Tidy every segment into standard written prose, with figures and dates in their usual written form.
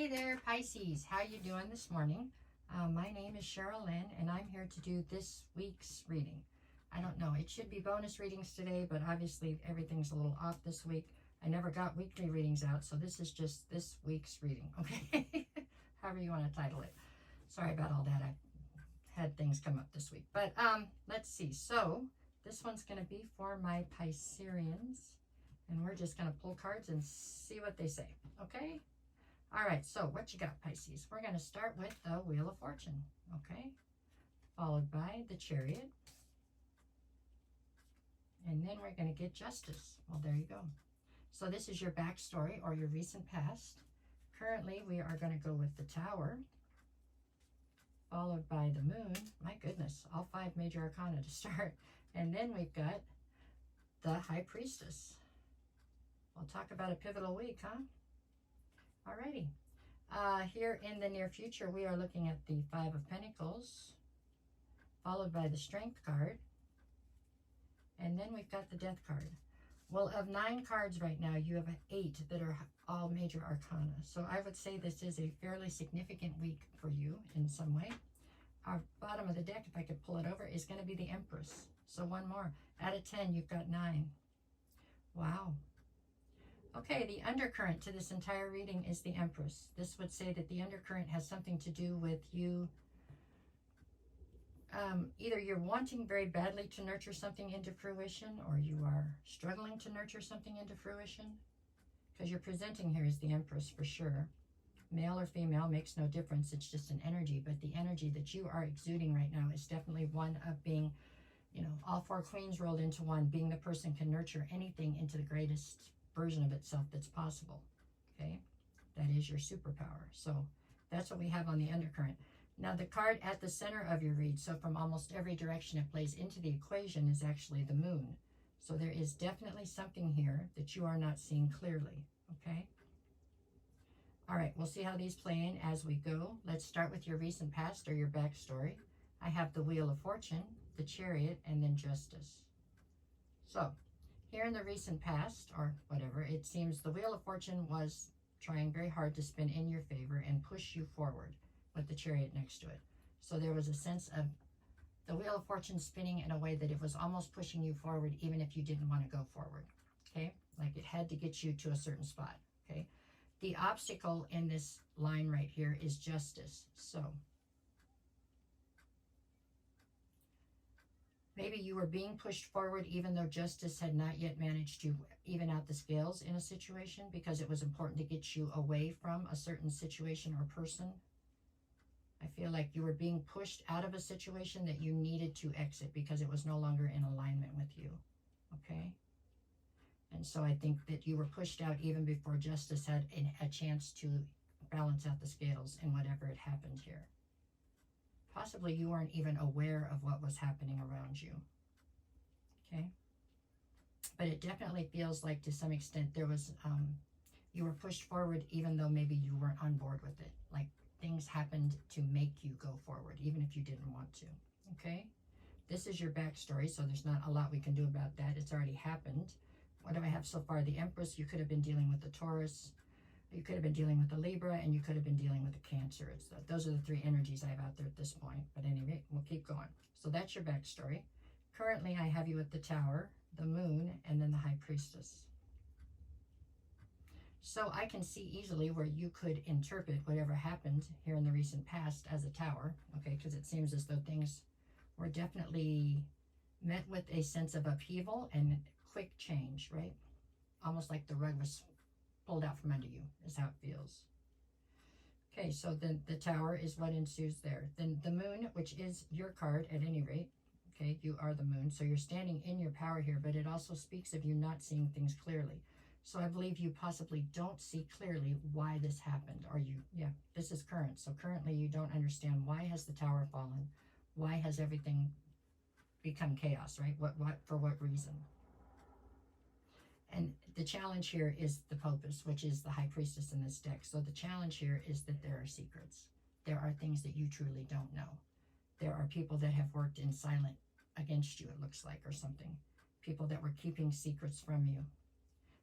Hey there, Pisces. How you doing this morning? My name is Cheryl Lynn, and I'm here to do this week's reading. I don't know. It should be bonus readings today, but obviously everything's a little off this week. I never got weekly readings out, so this is just this week's reading, okay? However you want to title it. Sorry about all that. I had things come up this week. But let's see. So this one's going to be for my Pisceans, and we're just going to pull cards and see what they say, okay? All right, so what you got, Pisces? We're going to start with the Wheel of Fortune, okay? Followed by the Chariot. And then we're going to get Justice. Well, there you go. So this is your backstory or your recent past. Currently, we are going to go with the Tower, followed by the Moon. My goodness, all 5 major arcana to start. And then we've got the High Priestess. We'll talk about a pivotal week, huh? Alrighty. Here in the near future, we are looking at the 5 of Pentacles, followed by the Strength card, and then we've got the Death card. Well, of 9 cards right now, you have 8 that are all major arcana. So I would say this is a fairly significant week for you in some way. Our bottom of the deck, if I could pull it over, is going to be the Empress. So one more. Out of 10, you've got 9. Wow. Okay, the undercurrent to this entire reading is the Empress. This would say that the undercurrent has something to do with you. Either you're wanting very badly to nurture something into fruition, or you are struggling to nurture something into fruition. Because you're presenting here as the Empress for sure. Male or female makes no difference. It's just an energy. But the energy that you are exuding right now is definitely one of being, you know, all 4 queens rolled into one, being the person can nurture anything into the greatest version of itself that's possible. Okay, that is your superpower. So that's what we have on the undercurrent. Now the card at the center of your read, so from almost every direction it plays into the equation, is actually the Moon. So there is definitely something here that you are not seeing clearly. Okay, all right, we'll see how these play in as we go. Let's start with your recent past or your backstory. I have the Wheel of Fortune, the Chariot, and then Justice. So here in the recent past, or whatever, it seems the Wheel of Fortune was trying very hard to spin in your favor and push you forward with the Chariot next to it. So there was a sense of the Wheel of Fortune spinning in a way that it was almost pushing you forward even if you didn't want to go forward, okay? Like it had to get you to a certain spot, okay? The obstacle in this line right here is Justice. So maybe you were being pushed forward even though Justice had not yet managed to even out the scales in a situation, because it was important to get you away from a certain situation or person. I feel like you were being pushed out of a situation that you needed to exit because it was no longer in alignment with you, okay? And so I think that you were pushed out even before Justice had a chance to balance out the scales in whatever had happened here. Possibly you weren't even aware of what was happening around you, okay? But it definitely feels like to some extent there was, you were pushed forward even though maybe you weren't on board with it. Like things happened to make you go forward, even if you didn't want to, okay? This is your backstory, so there's not a lot we can do about that. It's already happened. What do I have so far? The Empress, you could have been dealing with the Taurus, you could have been dealing with the Libra, and you could have been dealing with the Cancer. Those are the 3 energies I have out there at this point. But anyway, we'll keep going. So that's your backstory. Currently, I have you at the Tower, the Moon, and then the High Priestess. So I can see easily where you could interpret whatever happened here in the recent past as a Tower, okay? Because it seems as though things were definitely met with a sense of upheaval and quick change, right? Almost like the rug was pulled out from under you is how it feels. Okay, so then the Tower is what ensues there. Then the Moon, which is your card at any rate, okay, you are the Moon. So you're standing in your power here, but it also speaks of you not seeing things clearly. So I believe you possibly don't see clearly why this happened. Or you, yeah, this is current. So currently you don't understand why has the Tower fallen? Why has everything become chaos, right? For what reason? And the challenge here is the Popus, which is the High Priestess in this deck. So the challenge here is that there are secrets. There are things that you truly don't know. There are people that have worked in silent against you, it looks like, or something. People that were keeping secrets from you.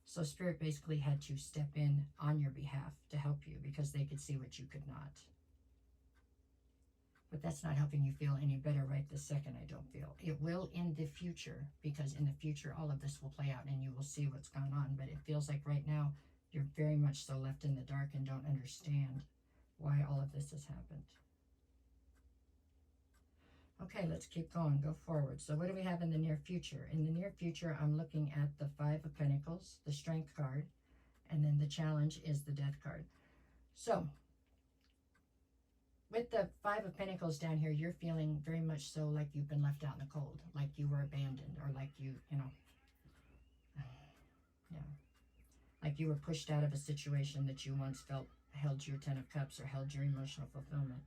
So Spirit basically had to step in on your behalf to help you, because they could see what you could not. But that's not helping you feel any better right this second, I don't feel. It will in the future, because in the future all of this will play out and you will see what's going on. But it feels like right now you're very much so left in the dark and don't understand why all of this has happened. Okay, let's keep going, go forward. So what do we have in the near future? In the near future, I'm looking at the Five of Pentacles, the Strength card, and then the challenge is the Death card. So with the Five of Pentacles down here, you're feeling very much so like you've been left out in the cold, like you were abandoned, or like you know, yeah, like you were pushed out of a situation that you once felt held your Ten of Cups or held your emotional fulfillment.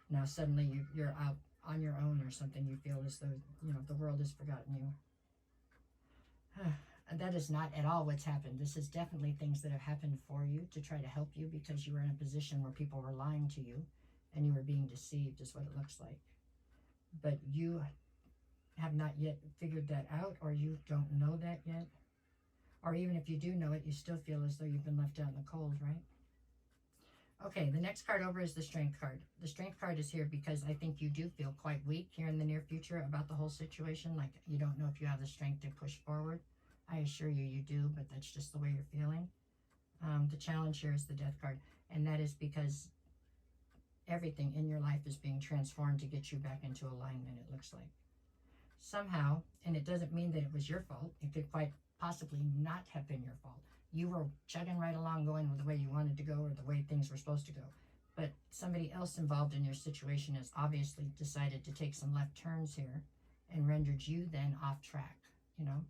Now suddenly you're out on your own or something. You feel as though, you know, the world has forgotten you. That is not at all what's happened. This is definitely things that have happened for you to try to help you, because you were in a position where people were lying to you and you were being deceived, is what it looks like. But you have not yet figured that out, or you don't know that yet. Or even if you do know it, you still feel as though you've been left out in the cold, right? Okay, the next card over is the Strength card. The Strength card is here because I think you do feel quite weak here in the near future about the whole situation. Like you don't know if you have the strength to push forward. I assure you, you do, but that's just the way you're feeling. The challenge here is the Death card, and that is because everything in your life is being transformed to get you back into alignment, it looks like. Somehow, and it doesn't mean that it was your fault. It could quite possibly not have been your fault. You were chugging right along, going with the way you wanted to go or the way things were supposed to go. But somebody else involved in your situation has obviously decided to take some left turns here and rendered you then off track, you know.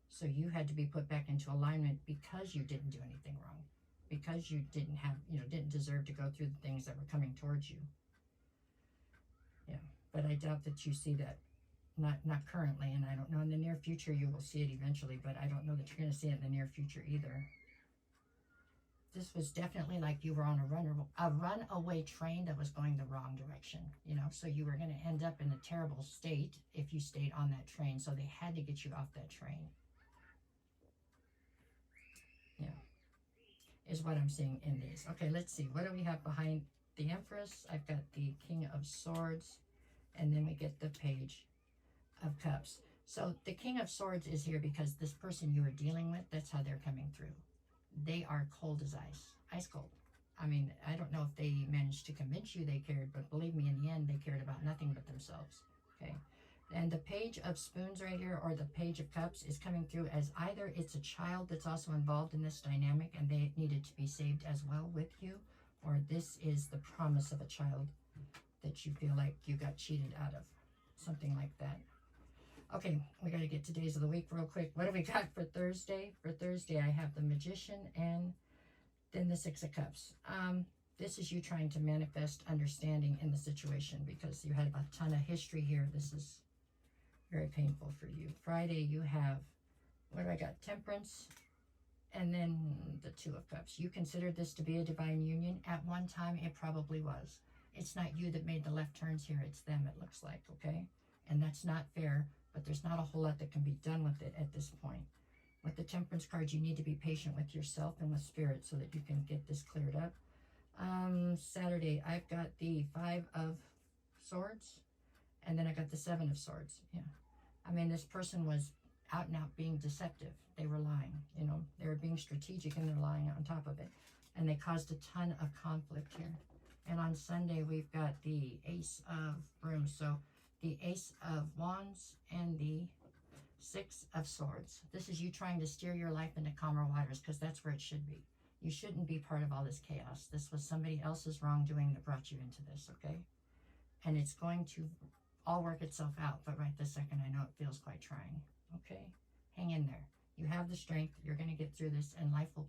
So you had to be put back into alignment because you didn't do anything wrong, because you didn't have, you know, didn't deserve to go through the things that were coming towards you. Yeah, but I doubt that you see that. Not currently, and I don't know, in the near future you will see it eventually, but I don't know that you're going to see it in the near future either. This was definitely like you were on a runaway train that was going the wrong direction, you know, so you were going to end up in a terrible state if you stayed on that train, so they had to get you off that train. Yeah, is what I'm seeing in these. Okay, let's see, what do we have behind the Empress? I've got the King of Swords, and then we get the Page of Cups. So the King of Swords is here because this person you are dealing with, that's how they're coming through. They are cold as ice cold. I mean, I don't know if they managed to convince you they cared, but believe me, in the end, they cared about nothing but themselves. Okay. And the Page of Spoons right here, or the Page of Cups, is coming through as either it's a child that's also involved in this dynamic and they needed to be saved as well with you, or this is the promise of a child that you feel like you got cheated out of. Something like that. Okay, we got to get to days of the week real quick. What do we got for Thursday? For Thursday, I have the Magician and then the Six of Cups. This is you trying to manifest understanding in the situation because you had a ton of history here. This is very painful for you. Friday, you have, what do I got? Temperance and then the Two of Cups. You considered this to be a divine union. At one time, it probably was. It's not you that made the left turns here. It's them, it looks like, okay? And that's not fair. But there's not a whole lot that can be done with it at this point. With the Temperance card, you need to be patient with yourself and with Spirit so that you can get this cleared up. Saturday, I've got the Five of Swords, and then I got the Seven of Swords. Yeah, I mean, this person was out and out being deceptive. They were lying, you know. They were being strategic and they're lying on top of it. And they caused a ton of conflict here. And on Sunday, we've got the Ace of Brooms. So the Ace of Wands and the Six of Swords. This is you trying to steer your life into calmer waters because that's where it should be. You shouldn't be part of all this chaos. This was somebody else's wrongdoing that brought you into this, okay? And it's going to all work itself out, but right this second, I know it feels quite trying, okay? Hang in there. You have the strength. You're going to get through this, and life will,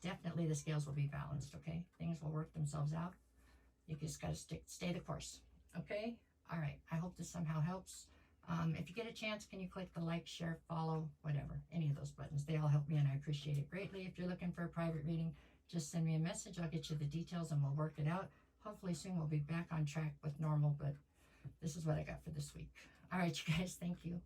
definitely the scales will be balanced, okay? Things will work themselves out. You just got to stay the course, okay? All right, I hope this somehow helps. If you get a chance, can you click the like, share, follow, whatever, any of those buttons. They all help me and I appreciate it greatly. If you're looking for a private reading, just send me a message. I'll get you the details and we'll work it out. Hopefully soon we'll be back on track with normal, but this is what I got for this week. All right, you guys, thank you.